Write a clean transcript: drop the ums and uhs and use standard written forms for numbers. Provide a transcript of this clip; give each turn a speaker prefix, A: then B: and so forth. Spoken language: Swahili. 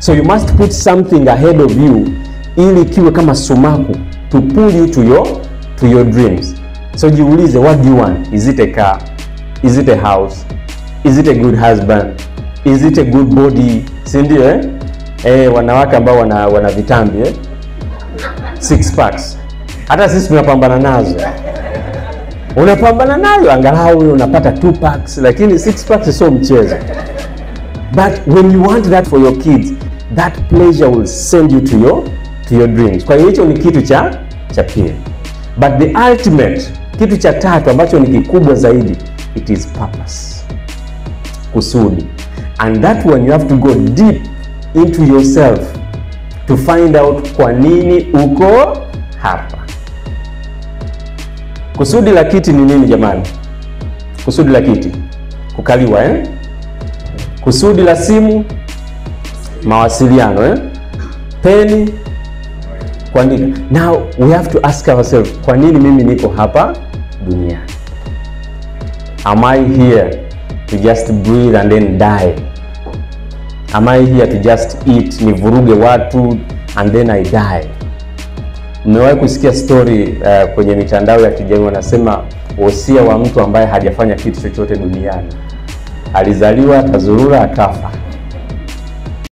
A: So you must put something ahead of you ili kiwe kama sumaku to pull you to your dreams. So jiulize, what do you want? Is it a car? Is it a house? Is it a good husband? Is it a good body? Si ndio wanawake ambao wana vitambi six packs. Hata sisi tunapambana nazo. Unapambana nayo angalau unapata 2 packs, lakini 6 packs sio mchezo. But when you want that for your kids, that pleasure will send you to your dreams. Kwa hiyo hicho ni kitu cha pili. But the ultimate, kitu cha tatu ambacho ni kikubwa zaidi, it is purpose. Kusudi. And that one you have to go deep into yourself to find out kwa nini uko hapa. Kusudi la kiti ni nini jamani? Kusudi la kiti kukaliwa Kusudi la simu mawasiliano Peni kuandika. Now we have to ask ourselves, kwa nini mimi niko hapa duniani? Am I here to just breathe and then die? Am I here to just eat, nivuruge watu and then I die? Mmewahi kusikia story kwenye mitandao ya kijamii wanasema wosia wa mtu ambaye hajafanya kitu chochote duniani. Alizaliwa, akazurura, akafa.